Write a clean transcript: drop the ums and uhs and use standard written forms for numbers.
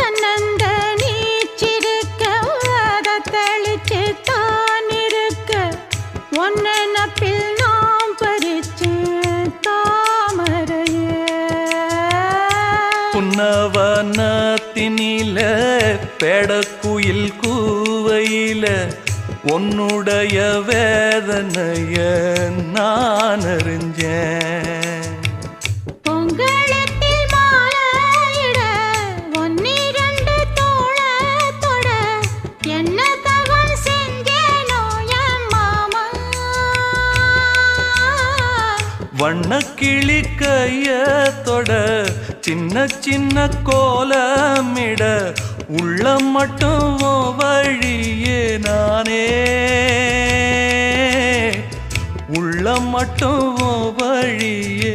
தன்னந்த நீச்சிருக்க அதை தெளிச்சு தான் இருக்க ஒன்ன நப்பில் நாம் பறிச்சேன் தாமரையே புன்னவனத்தினில பெடக்குயில் கூவையில உன்னுடைய வேதனைய நான் அறிஞ்சேன் பொங்கலத்தில் மாலையிட ஒன்னிரண்டு தோளத்தொட என்ன தவம் செஞ்சேனோ என் மாமா வண்ணக்கிளி கையத்தொட சின்ன சின்ன கோலமிட உள்ள மட்டும் வழியே நானே உள்ள மட்டும் வழியே